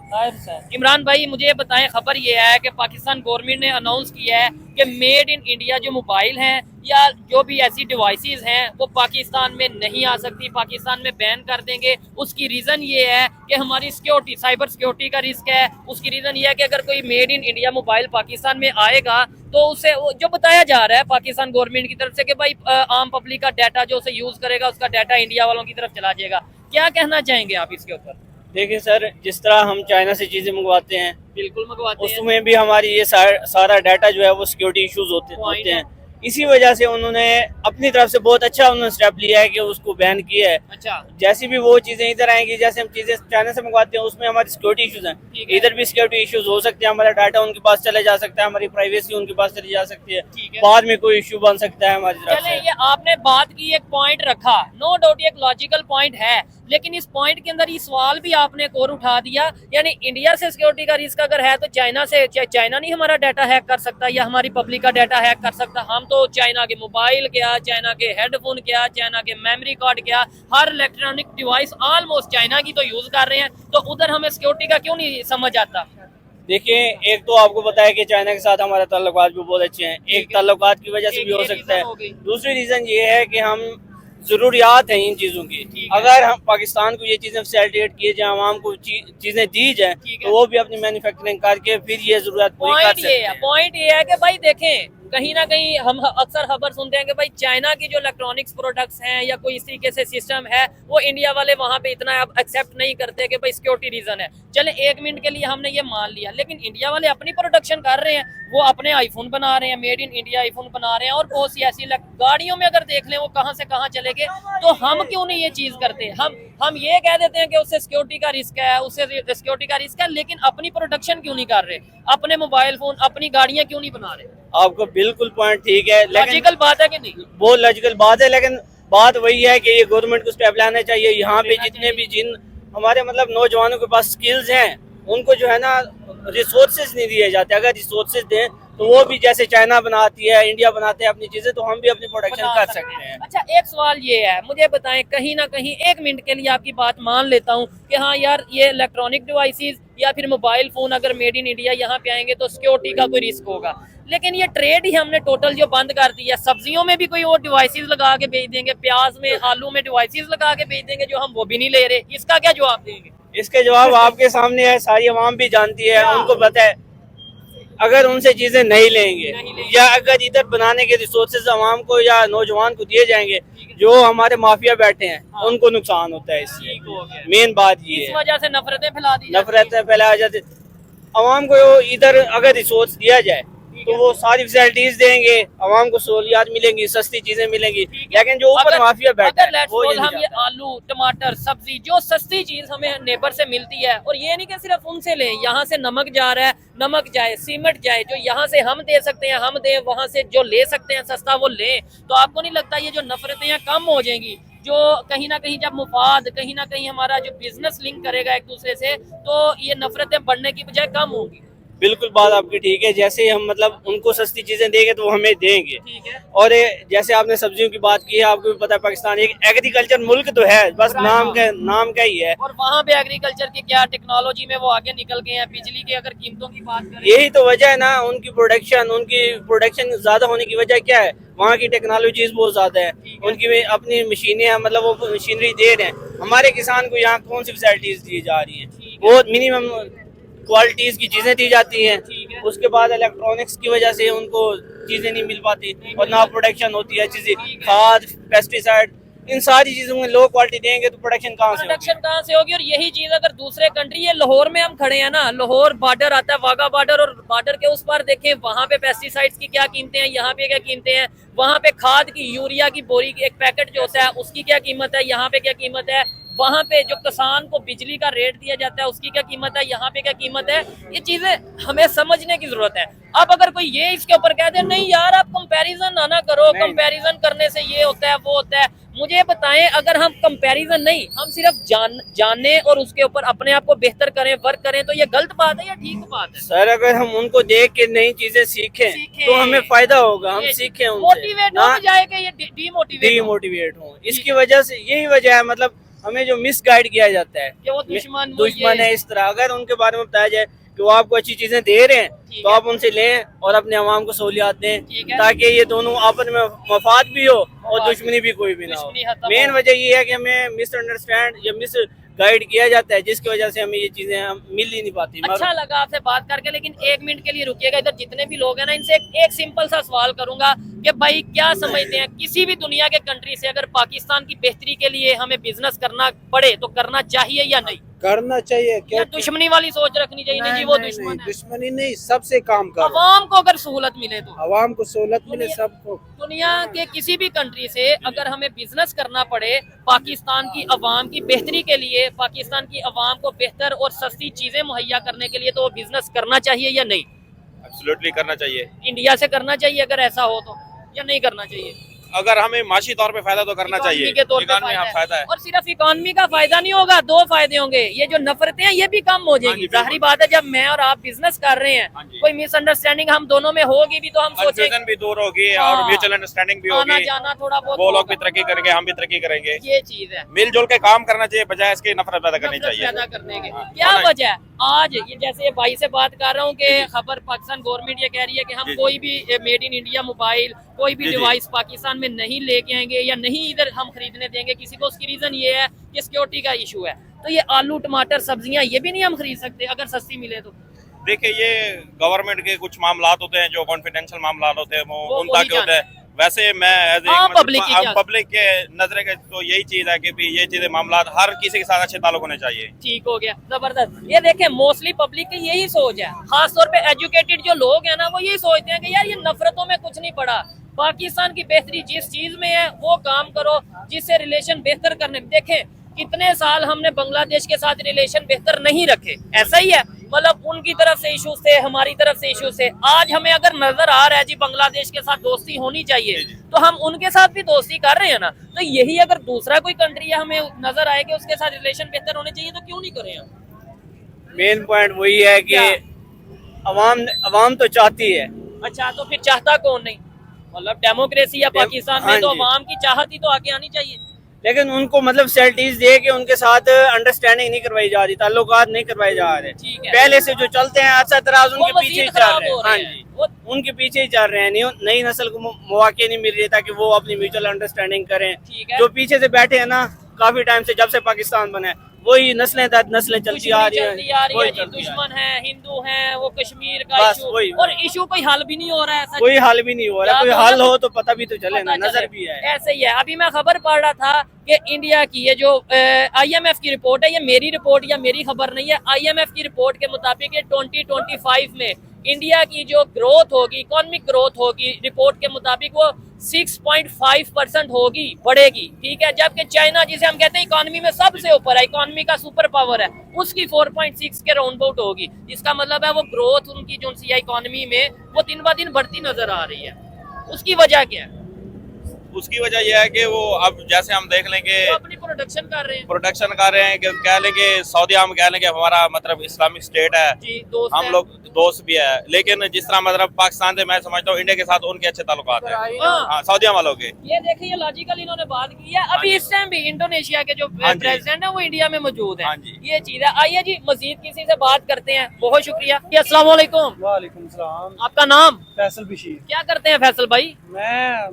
इमरान भाई, मुझे ये बताएं, खबर ये है कि पाकिस्तान गवर्नमेंट ने अनाउंस किया है कि मेड इन इंडिया जो मोबाइल हैं या जो भी ऐसी डिवाइसेस हैं वो पाकिस्तान में नहीं आ सकती, पाकिस्तान में बैन कर देंगे। उसकी रीज़न ये है कि हमारी सिक्योरिटी, साइबर सिक्योरिटी का रिस्क है। उसकी रीज़न ये है कि अगर कोई made in India mobile Pakistan में आएगा तो उसे जो बताया जा रहा है पाकिस्तान गवर्नमेंट की तरफ से कि भाई आम पब्लिक का डाटा जो उसे यूज़ करेगा उसका डाटा इंडिया वालों की तरफ चला जाएगा। क्या कहना चाहेंगे आप इसके ऊपर? देखिए सर, जिस तरह हम चाइना से चीजें मंगवाते हैं, बिल्कुल मंगवाते हैं। उसमें भी हमारी ये सारा डाटा जो है वो सिक्योरिटी इश्यूज होते हैं। इसी वजह से उन्होंने अपनी तरफ से बहुत अच्छा उन्होंने स्टेप लिया है कि उसको बैन किया है। अच्छा जैसी भी वो चीजें इधर आएंगी, जैसे हम चीजें चाइना से मंगवाते हैं उसमें हमारी सिक्योरिटी इश्यूज हैं, ठीक है। इधर भी सिक्योरिटी इश्यूज हो सकते हैं, हमारा डाटा उनके पास चले जा सकता है, हमारी प्राइवेसी उनके पास चली जा सकती है, ठीक है। बाद में कोई इश्यू बन सकता है हमारी तरफ चले, से। ये आपने बात की, एक पॉइंट रखा, नो डाउट एक लॉजिकल पॉइंट है, लेकिन इस पॉइंट के अंदर ये सवाल भी आपने एक और उठा दिया, यानी इंडिया से सिक्योरिटी का रिस्क अगर है तो चाइना से, चाइना नहीं हमारा डाटा हैक कर सकता या हमारी पब्लिक का डाटा हैक कर सकता? हम तो चाइना के मोबाइल क्या, चाइना के हेडफोन क्या, चाइना के मेमोरी कार्ड क्या, हर इलेक्ट्रॉनिक डिवाइस ऑलमोस्ट चाइना की तो यूज कर रहे हैं, तो उधर हमें सिक्योरिटी का क्यों नहीं समझ आता? देखिए, एक तो आपको पता है कि चाइना के साथ हमारे ताल्लुकात भी बहुत अच्छे हैं, एक ताल्लुकात की वजह से भी हो सकता है, दूसरी रीजन ये है कि हम जरूरियात हैं इन चीज़ों की। अगर हम पाकिस्तान को ये चीज़ें फैसिलिटेट किए जाए, आवाम को चीज़ें दी जाए, तो वो भी अपनी मैन्युफैक्चरिंग करके फिर ये जरूरत पूरी कर सकते हैं। पॉइंट ये है कि भाई देखें, कहीं ना कहीं हम अक्सर खबर सुनते हैं कि भाई चाइना की जो इलेक्ट्रॉनिक्स प्रोडक्ट्स हैं या कोई इस तरीके से सिस्टम है, वो इंडिया वाले वहाँ पे इतना अब एक्सेप्ट नहीं करते कि भाई सिक्योरिटी रीजन है। चले एक मिनट के लिए हमने ये मान लिया, लेकिन इंडिया वाले अपनी प्रोडक्शन कर रहे हैं, वो अपने आईफोन बना रहे हैं, मेड इन इंडिया आईफोन बना रहे हैं, और बहुत सी ऐसी गाड़ियों में अगर देख लें वो कहाँ से कहाँ चले गए, तो हम क्यों नहीं ये चीज करते? हम ये कह देते हैं कि उससे सिक्योरिटी का रिस्क है, उससे सिक्योरिटी का रिस्क है, लेकिन अपनी प्रोडक्शन क्यों नहीं कर रहे? अपने मोबाइल फोन, अपनी गाड़ियां क्यों नहीं बना रहे? आपको बिल्कुल पॉइंट ठीक है, लॉजिकल बात है कि नहीं? बहुत लॉजिकल बात है, लेकिन बात वही है कि ये गवर्नमेंट को स्टेप लाना चाहिए। यहाँ पे जितने भी जिन हमारे मतलब नौजवानों के पास स्किल्स हैं, उनको जो है ना रिसोर्सेज नहीं दिए जाते। अगर रिसोर्सेज दें तो वो भी जैसे चाइना बनाती है, इंडिया बनाते हैं अपनी चीजें, तो हम भी अपनी प्रोडक्शन कर सकते हैं। अच्छा, एक सवाल ये है, मुझे बताएं, कहीं ना कहीं एक मिनट के लिए आपकी बात मान लेता हूँ कि हाँ यार, ये इलेक्ट्रॉनिक डिवाइसेस या फिर मोबाइल फोन अगर मेड इन इंडिया यहाँ पे आएंगे तो सिक्योरिटी का कोई रिस्क होगा, लेकिन ये ट्रेड ही हमने टोटल जो बंद कर दी है। सब्जियों में भी कोई और डिवाइसेस लगा के बेच देंगे, प्याज में, आलू में डिवाइसेस लगा के बेच देंगे, जो हम वो भी नहीं ले रहे। इसका क्या जवाब देंगे? इसके जवाब आपके सामने है, सारी आवाम भी जानती है, उनको पता है। अगर उनसे चीजें नहीं लेंगे या अगर इधर बनाने के रिसोर्सेज आवाम को या नौजवान को दिए जाएंगे, जो हमारे माफिया बैठे हैं उनको नुकसान होता है। इससे मेन बात ये इस वजह से नफरतें फैला दी, नफरतें फैलाई जाती। आवाम को इधर अगर रिसोर्स दिया जाए तो वो सारी फैसिलिटीज देंगे, आवाम को सहूलियात मिलेंगी, सस्ती चीजें मिलेंगी, लेकिन जो ऊपर माफिया बैठा है वो ये हम ये आलू, टमाटर, सब्जी, जो सस्ती चीज हमें नेबर से मिलती है, और ये नहीं कि सिर्फ उनसे लें, यहाँ से नमक जा रहा है, नमक जाए, सीमेंट जाए, जो यहाँ से हम दे सकते हैं हम दें, वहाँ से जो ले सकते हैं सस्ता वो लें, तो आपको नहीं लगता ये जो नफरतें हैं कम हो जाएंगी? जो कहीं ना कहीं जब मुफाद, कहीं ना कहीं हमारा जो बिजनेस लिंक करेगा एक दूसरे से, तो ये नफरतें बढ़ने की बजाय कम होंगी। बिल्कुल बात आपकी ठीक है। जैसे हम मतलब उनको सस्ती चीजें देंगे तो वो हमें देंगे, ठीक है। और जैसे आपने सब्जियों की बात की है, आपको भी पता है पाकिस्तान एक एग्रीकल्चर मुल्क तो है, बस नाम का ही है। और वहाँ पे एग्रीकल्चर की क्या टेक्नोलॉजी में वो आगे निकल गए हैं। बिजली की अगर कीमतों की बात करें, यही तो वजह है ना, उनकी प्रोडक्शन ज्यादा होने की वजह क्या है? वहाँ की टेक्नोलॉजीज बहुत ज्यादा है, उनकी अपनी मशीनें, मतलब वो मशीनरी दे रहे हैं। हमारे किसान को यहाँ कौन सी फैसिलिटीज दी जा रही है? बहुत मिनिमम क्वालिटीज की चीजें दी जाती हैं। उसके बाद इलेक्ट्रॉनिक्स की वजह से उनको चीजें नहीं मिल पाती, और ना प्रोडक्शन होती है अच्छी सी। खाद, पेस्टिसाइड, इन सारी चीजों में लो क्वालिटी देंगे तो प्रोडक्शन कहाँ से होगी? और यही चीज अगर दूसरे कंट्री, ये लाहौर में हम खड़े हैं ना, लाहौर बॉर्डर आता है, वाघा बॉर्डर, और बॉर्डर के उस पर देखें वहाँ पे पेस्टिसाइड्स की क्या कीमतें हैं, यहाँ पे क्या कीमतें हैं, वहाँ पे खाद की, यूरिया की बोरी की एक पैकेट जो होता है उसकी क्या कीमत है, यहाँ पे क्या कीमत है, वहाँ पे जो किसान को बिजली का रेट दिया जाता है उसकी क्या कीमत है, यहाँ पे क्या कीमत है। ये चीजें हमें समझने की जरूरत है। अब अगर कोई ये इसके ऊपर कहते हैं नहीं यार आप कंपैरिजन ना करो, कंपैरिजन करने से ये होता है वो होता है, मुझे बताएं, अगर हम कंपैरिजन नहीं, हम सिर्फ जानने और उसके ऊपर अपने आप को बेहतर करें, वर्क करें, तो ये गलत बात है या ठीक बात है? सर, अगर हम उनको देख के नई चीजें सीखें तो हमें फायदा होगा, हम सीखें उनसे, मोटिवेट हो जाए कि ये डीमोटिवेट हो। इसकी वजह से यही वजह है, मतलब हमें जो मिस गाइड किया जाता है कि वो दुश्मन है इस तरह। अगर उनके बारे में बताया जाए कि वो आपको अच्छी चीजें दे रहे हैं तो आप उनसे लें और अपने आवाम को सहूलियात दें, ताकि ये दोनों आपस में मफाद भी हो और दुश्मनी भी कोई भी ना हो। मेन वजह ये है कि हमें मिसअंडरस्टैंड या मिस गाइड किया जाता है, जिसकी वजह से हमें ये चीजें मिल ही नहीं पाती। अच्छा लगा आपसे बात करके, लेकिन एक मिनट के लिए रुकिएगा, इधर जितने भी लोग हैं ना, इनसे एक सिंपल सा सवाल करूंगा कि भाई क्या समझते हैं, किसी भी दुनिया के कंट्री से अगर पाकिस्तान की बेहतरी के लिए हमें बिजनेस करना पड़े तो करना चाहिए या नहीं? करना चाहिए या क्या दुश्मनी वाली सोच रखनी चाहिए नहीं जी वो दुश्मन है। दुश्मनी नहीं, सबसे काम करो, अवाम को अगर सहूलत मिले तो आवाम को सहूलत मिले सबको। दुनिया के किसी भी कंट्री से अगर हमें बिजनेस करना पड़े पाकिस्तान की अवाम की बेहतरी के लिए, पाकिस्तान की अवाम को बेहतर और सस्ती चीजें मुहैया करने के लिए, तो वो बिजनेस करना चाहिए या नहीं? एब्सोल्युटली करना चाहिए। इंडिया से करना चाहिए अगर ऐसा हो तो, या नहीं करना चाहिए? अगर हमें माशी तौर पे फायदा तो करना चाहिए, इकोनॉमी के तौर पे इकोनॉमी में फायदा है। और सिर्फ इकोनॉमी का फायदा नहीं होगा, दो फायदे होंगे, ये जो नफरतें हैं ये भी कम हो हाँ जाएंगी। जी, बिल्कुल। जाहिर बात है जब मैं और आप बिजनेस कर रहे हैं, हाँ जी। कोई मिसअंडरस्टैंडिंग हम दोनों में होगी भी तो हम सोचेंगे कंफ्यूजन भी दूर होगी हाँ। और म्यूचुअल अंडरस्टैंडिंग भी आना होगी, जाना थोड़ा बहुत वो लोग भी होगा। तरक्की करेंगे, हम भी तरक्की करेंगे। ये चीज है, मिलजुल के काम करना चाहिए बजाय इसके नफरत पैदा करनी नफरत चाहिए। पैदा करने के। हाँ। क्या होना- वजह है आज ये जैसे ये भाई से बात कर रहा हूँ कि खबर पाकिस्तान गवर्नमेंट ये कह रही है कि हम जी, जी। कोई भी मेड इन इंडिया मोबाइल, कोई भी जी, जी। डिवाइस पाकिस्तान में नहीं लेके आएंगे या नहीं इधर हम खरीदने देंगे किसी को। उसकी रीजन ये है कि सिक्योरिटी का इशू है। तो ये आलू टमाटर सब्जियां ये भी नहीं हम खरीद सकते अगर सस्ती मिले तो? देखिए ये गवर्नमेंट के कुछ मामला होते हैं जो कॉन्फिडेंशियल मामला होते हैं वो उन वही तक होते हैं। वैसे मैं एज हाँ, public की क्या- पब्लिक के नजरे के तो यही चीज है कि भी ये चीजें मामला हर किसी के साथ अच्छे ताल्लुक होने चाहिए। ठीक हो गया, जबरदस्त। ये देखें मोस्टली पब्लिक की यही सोच है, खासतौर पे एजुकेटेड जो लोग हैं ना वो यही सोचते हैं कि यार ये नफरतों में कुछ नहीं पड़ा, पाकिस्तान की बेहतरी जिस चीज में है वो काम करो जिससे रिलेशन बेहतर करने। देखें कितने साल हमने बांग्लादेश के साथ रिलेशन बेहतर नहीं रखे, ऐसा ही है। मतलब उनकी तरफ से इश्यूज थे, हमारी तरफ से इश्यूज थे। आज हमें अगर नजर आ रहा है जी बांग्लादेश के साथ दोस्ती होनी चाहिए तो हम उनके साथ भी दोस्ती कर रहे हैं ना। तो यही अगर दूसरा कोई कंट्री है हमें नजर आए कि उसके साथ रिलेशन बेहतर होने चाहिए तो क्यों नहीं करें हम? मेन पॉइंट वही है कि क्या? अवाम तो चाहती है। अच्छा तो फिर चाहता कौन नहीं? मतलब डेमोक्रेसी या पाकिस्तान में हाँ तो जी। अवाम की चाहत ही तो आगे आनी चाहिए। लेकिन उनको मतलब फैसिलिटीज दे के उनके साथ अंडरस्टैंडिंग नहीं करवाई जा रही, ताल्लुकात नहीं करवाए जा रहे। ठीक है। पहले से जो चलते हैं अच्छा तराज वो उनके पीछे ही मजीद चल खराब रहे हो हैं। रहे हाँ हैं। जी, वो उनके पीछे ही चल रहे हैं। नई नस्ल को मौके नहीं मिल रही ताकि वो अपनी म्यूचुअल अंडरस्टैंडिंग करें। ठीक है। जो पीछे से बैठे हैं ना काफी टाइम से, जब से पाकिस्तान बना है वही नस्लें दर नस्लें चलती आ रही दुश्मनी है, चलती आ रही है वही जी, चलती आ रही है। दुश्मन है, हिंदू है, वो कश्मीर का बस इशू, वही। और इशू कोई हल भी नहीं हो रहा है ऐसा। कोई हल भी नहीं हो रहा, या कोई तो हल ना- हो तो पता भी तो चले ना, पता नजर चले। भी है। ऐसे ही है। अभी मैं खबर पढ़ रहा था कि इंडिया की ये जो IMF की रिपोर्ट है, ये मेरी रिपोर्ट या मेरी खबर नहीं है, IMF की रिपोर्ट के मुताबिक ये 2025 में इंडिया की जो ग्रोथ होगी, इकोनॉमिक ग्रोथ होगी, रिपोर्ट के मुताबिक वो 6.5% होगी, बढ़ेगी। ठीक है, जबकि चाइना जिसे हम कहते हैं इकोनॉमी में सबसे ऊपर है, इकोनॉमी का सुपर पावर है, उसकी 4.6 के राउंड अबाउट होगी। जिसका मतलब है वो ग्रोथ उनकी जो सी इकोनॉमी में वो दिन ब दिन बढ़ती नजर आ रही है। उसकी वजह क्या है? उसकी वजह यह है कि वो अब जैसे हम देख लेंगे वो अपनी प्रोडक्शन कर रहे हैं प्रोडक्शन कर रहे हैं कि कह लेंगे सऊदी हम कह लेंगे हमारा मतलब इस्लामिक स्टेट है, जी, दोस्त हम है। लोग दोस्त भी है, लेकिन जिस तरह मतलब पाकिस्तान से मैं समझता हूँ इंडिया के साथ उनके अच्छे ताल्लुकात हैं। हाँ। हाँ, सऊदिया वालों के। ये देखिए लॉजिकल इन्होंने बात की है। अभी इस टाइम भी इंडोनेशिया के जो हाँ जी। प्रेसिडेंट है वो इंडिया में मौजूद है। हाँ जी। ये चीज है। आइए जी मजीद किसी से बात करते हैं। बहुत शुक्रिया। अस्सलाम वालेकुम। वालेकुम सलाम। आपका नाम? फैसल बशीर। क्या करते हैं फैसल भाई? मैं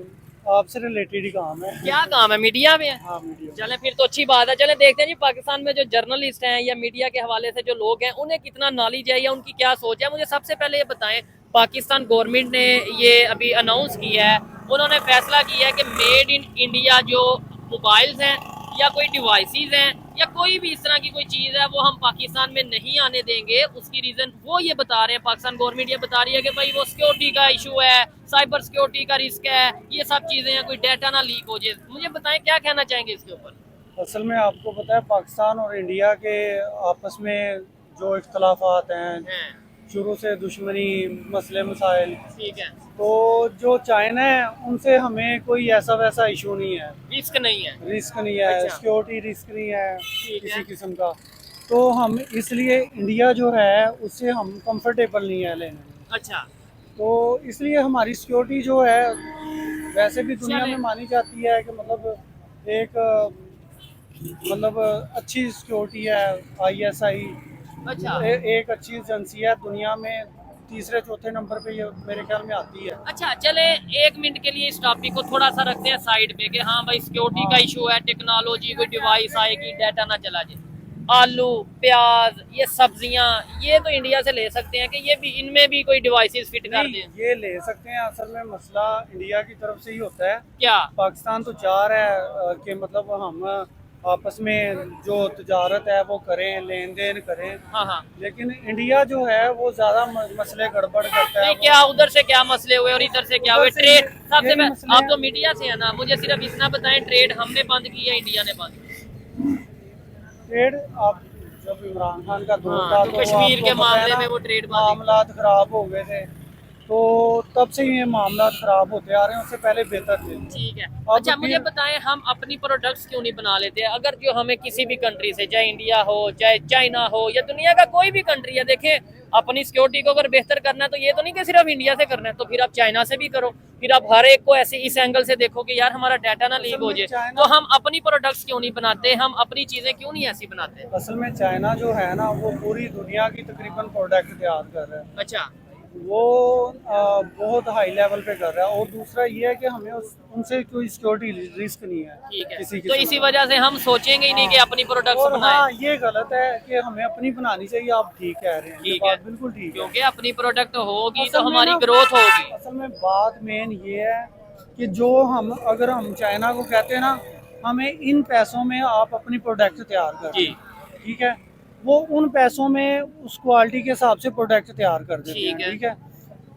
आपसे रिलेटेड ही काम है। क्या काम है? मीडिया में है? हाँ मीडिया। चले फिर तो अच्छी बात है। चले देखते हैं जी पाकिस्तान में जो जर्नलिस्ट हैं या मीडिया के हवाले से जो लोग हैं उन्हें कितना नॉलेज है या उनकी क्या सोच है। मुझे सबसे पहले ये बताएं, पाकिस्तान गवर्नमेंट ने ये अभी अनाउंस किया है, उन्होंने फैसला किया है कि मेड इन इंडिया जो मोबाइल्स हैं या कोई डिवाइसेस हैं या कोई भी इस तरह की कोई चीज़ है वो हम पाकिस्तान में नहीं आने देंगे। उसकी रीज़न वो ये बता रहे हैं, पाकिस्तान गवर्नमेंट ये बता रही है कि भाई वो सिक्योरिटी का इशू है, साइबर सिक्योरिटी का रिस्क है, ये सब चीज़ें हैं, कोई डाटा ना लीक हो जाए। मुझे बताएं क्या कहना चाहेंगे इसके ऊपर? असल में आपको पता है पाकिस्तान और इंडिया के आपस में जो इख्तलाफात हैं, शुरू से दुश्मनी, मसले मसाइल, ठीक है, तो जो चाइना है उनसे हमें कोई ऐसा वैसा इशू नहीं है, रिस्क नहीं है। रिस्क नहीं है, अच्छा। सिक्योरिटी रिस्क नहीं है ठीक है। किसी किस्म का। तो हम इसलिए इंडिया जो है उससे हम कंफर्टेबल नहीं है लेने में। अच्छा, तो इसलिए हमारी सिक्योरिटी जो है वैसे भी दुनिया चले। में मानी जाती है कि मतलब एक मतलब अच्छी सिक्योरिटी है। ISI अच्छा, एक अच्छी एजेंसी है दुनिया में, तीसरे चौथे नंबर पे ये मेरे ख्याल में आती है। अच्छा। चले एक मिनट के लिए इस टॉपिक को थोड़ा सा रखते हैं साइड पे कि हाँ भाई सिक्योरिटी का इशू है, टेक्नोलॉजी कोई डिवाइस आएगी, डाटा ना चला जाए। आलू, प्याज, ये सब्जियां, ये तो इंडिया से ले सकते हैं कि ये भी इनमें भी कोई डिवाइसेस फिट कर नहीं, दें? ये ले सकते हैं। असल में मसला इंडिया की तरफ से ही होता है। क्या? पाकिस्तान तो चाह रहा है कि मतलब हम आपस में जो तजारत है वो करें, लेन देन करें। हाँ हाँ। लेकिन इंडिया जो है वो ज्यादा मसले गड़बड़ करता है। नहीं, क्या उधर से क्या मसले हुए और इधर से क्या हुए? उधर से ट्रेड सबसे यही मसले आप हैं। तो मीडिया से है ना, मुझे सिर्फ इतना बताएं, ट्रेड हमने बंद की या इंडिया ने बंद की? ट्रेड आप जब इमरान खान का दौर हाँ, था तो तो कश्मीर आपको के पता है मामले ना, में वो ट्रेड बंद मामलात खराब हो गए थे, तो तब से ये मामलात खराब होते आ रहे हैं, उससे पहले बेहतर थे। ठीक है। अब अच्छा फिर- मुझे बताएं, हम अपनी प्रोडक्ट्स क्यों नहीं बना लेते? अगर जो हमें किसी भी कंट्री से, चाहे इंडिया हो, चाहे चाइना हो, या दुनिया का कोई भी कंट्री है, देखें अपनी सिक्योरिटी को अगर बेहतर करना है तो ये तो नहीं कि सिर्फ इंडिया से करना है, तो फिर आप चाइना से भी करो। फिर आप हर एक को ऐसे इस एंगल से देखो कि यार हमारा डाटा ना लीक हो जाए, चाइना- तो हम अपनी प्रोडक्ट्स क्यों नहीं बनाते? हम अपनी चीजें क्यों नहीं ऐसी बनाते? असल में चाइना जो है ना वो पूरी दुनिया की तकरीबन प्रोडक्ट तैयार कर रहा है, अच्छा, वो बहुत हाई लेवल पे कर रहा है। और दूसरा ये है कि हमें उनसे कोई सिक्योरिटी रिस्क नहीं है ठीक है। किसी तो किस्म इसी का। वजह से हम सोचेंगे ही नहीं कि अपनी प्रोडक्ट्स और बनाएं। हाँ, ये गलत है कि हमें अपनी बनानी चाहिए। आप ठीक कह रहे हैं, ये ठीक है। बात बिल्कुल ठीक है। क्योंकि अपनी प्रोडक्ट होगी असल तो में हमारी ना- ग्रोथ होगी। असल में बात मेन ये है कि जो अगर हम चाइना को कहते हैं ना, हमें इन पैसों में आप अपनी प्रोडक्ट तैयार कर जी। ठीक है, वो उन पैसों में उस क्वालिटी के हिसाब से प्रोडक्ट तैयार कर देते ठीक हैं। है। ठीक है,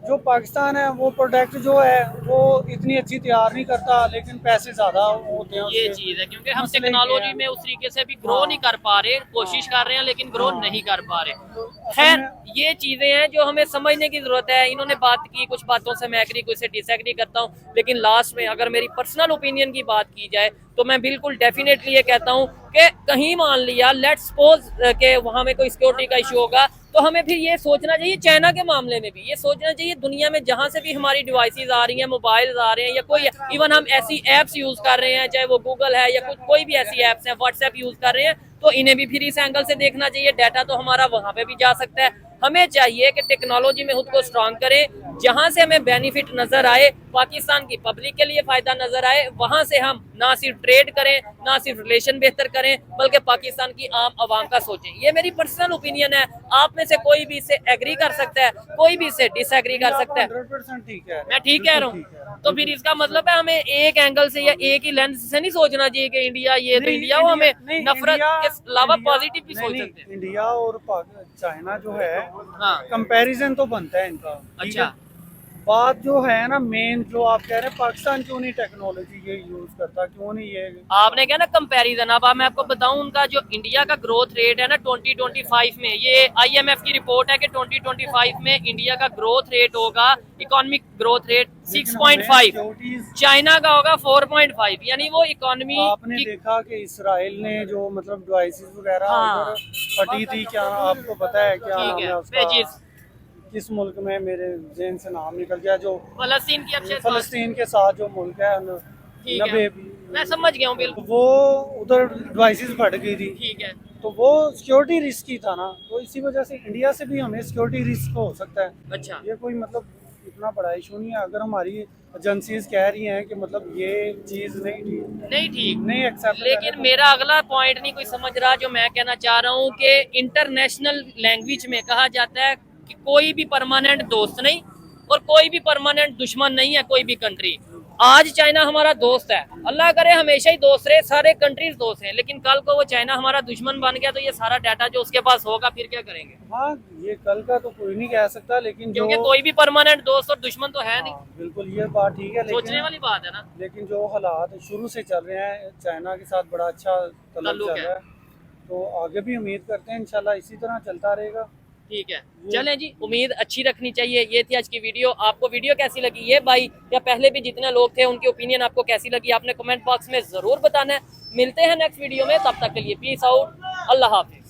जो पाकिस्तान है वो प्रोडक्ट जो है वो इतनी अच्छी तैयार नहीं करता, लेकिन पैसे ज्यादा होते हैं ये उसके। चीज है, क्योंकि हम मसले ये टेक्नोलॉजी है। में उस तरीके से भी ग्रो हाँ। नहीं कर पा रहे, कोशिश कर रहे हैं लेकिन ग्रो हाँ। नहीं कर पा रहे। असल खैर, में- ये चीजें हैं जो हमें समझने की जरूरत है। इन्होंने बात की, कुछ बातों से मैं एग्री, कुछ से डिसएग्री करता हूँ, लेकिन लास्ट में अगर मेरी पर्सनल ओपिनियन की बात की जाए तो मैं बिल्कुल डेफिनेटली ये कहता हूँ कि कहीं मान लिया लेट्स सपोज के वहां में कोई सिक्योरिटी का इशू होगा, तो हमें फिर ये सोचना चाहिए, चाइना के मामले में भी ये सोचना चाहिए, दुनिया में जहां से भी हमारी डिवाइसेस आ रही हैं, मोबाइल आ रहे हैं या कोई इवन हम ऐसी एप्स यूज कर रहे हैं, चाहे वो गूगल है या कोई भी ऐसी एप्स है, व्हाट्सएप यूज कर रहे हैं, तो इन्हें भी फिर इस एंगल से देखना चाहिए। डाटा तो हमारा वहां पे भी जा सकता है। हमें चाहिए कि टेक्नोलॉजी में खुद को स्ट्रांग करें, जहां से हमें बेनिफिट नजर आए, पाकिस्तान की पब्लिक के लिए फायदा नजर आए, वहां से हम ना सिर्फ ट्रेड करें, ना सिर्फ रिलेशन बेहतर करें, बल्कि पाकिस्तान की आम आवाम का सोचें। ये मेरी पर्सनल ओपिनियन है, आप में से कोई भी इससे एग्री कर सकता है, कोई भी इससे डिसएग्री कर सकता है। 100% ठीक है, मैं ठीक कह रहा हूँ। तो फिर इसका मतलब है हमें एक एंगल से या एक ही लेंस से नहीं सोचना चाहिए कि इंडिया ये तो नहीं, इंडिया हो, हमें नहीं, नफरत इंडिया- के अलावा इंडिया- पॉजिटिव भी सोच नहीं, सकते हैं। इंडिया और चाइना जो है हाँ। कंपैरिजन तो बनता है इनका। ठीक अच्छा। है? बात जो है ना मेन, जो आप कह रहे हैं पाकिस्तान क्यों नहीं टेक्नोलॉजी ये यूज करता, क्यों नहीं ये आपने क्या ना कंपैरिजन, अब मैं आपको बताऊं उनका जो इंडिया का ग्रोथ रेट है ना 2025 में, ये IMF की रिपोर्ट है कि 2025 में इंडिया का ग्रोथ रेट होगा, इकोनॉमिक ग्रोथ रेट 6.5, चाइना का होगा 4.5, यानी वो इकोनॉमी आपने की। देखा कि इसराइल ने जो मतलब डिवाइसेस वगैरह हाँ। उधर फटी थी, क्या आपको पता है क्या नाम ठीक है है, उसका? पेजिस किस मुल्क में, मेरे जेहन से नाम निकल गया, जो फलस्तीन की अब फलस्तीन के साथ जो मुल्क है ठीक है, मैं समझ गया हूँ बिल्कुल। वो उधर डिवाइसेस फट गई थी, ठीक है, तो वो सिक्योरिटी रिस्क ही था ना, तो इसी वजह से इंडिया से भी हमें सिक्योरिटी रिस्क हो सकता है। अच्छा। ये कोई मतलब इतना बड़ा इशू नहीं है। अगर हमारी एजेंसीज कह रही हैं कि मतलब ये चीज नहीं ठीक, नहीं ठीक, नहीं एक्सेप्ट, लेकिन मेरा अगला पॉइंट नहीं कोई समझ रहा, जो मैं कहना चाह रहा हूँ कि इंटरनेशनल लैंग्वेज में कहा जाता है कि कोई भी परमानेंट दोस्त नहीं और कोई भी परमानेंट दुश्मन नहीं है कोई भी कंट्री। आज चाइना हमारा दोस्त है, अल्लाह करे हमेशा ही दोस्त रहे, सारे कंट्रीज दोस्त हैं, लेकिन कल को वो चाइना हमारा दुश्मन बन गया तो ये सारा डाटा जो उसके पास होगा फिर क्या करेंगे? हाँ, ये कल का तो कोई नहीं कह सकता, लेकिन जो क्योंकि कोई भी परमानेंट दोस्त और दुश्मन तो है नहीं। हाँ, बिल्कुल ये बात ठीक है, सोचने वाली बात है ना। लेकिन जो हालात शुरू से चल रहे हैं, चाइना के साथ बड़ा अच्छा ताल्लुक चल रहा है, तो आगे भी उम्मीद करते हैं इंशाल्लाह इसी तरह चलता रहेगा। ठीक है, चलें जी, उम्मीद अच्छी रखनी चाहिए। ये थी आज की वीडियो। आपको वीडियो कैसी लगी, ये भाई या पहले भी जितने लोग थे उनकी ओपिनियन आपको कैसी लगी, आपने कमेंट बॉक्स में जरूर बताना है। मिलते हैं नेक्स्ट वीडियो में, तब तक के लिए पीस आउट, अल्लाह हाफिज।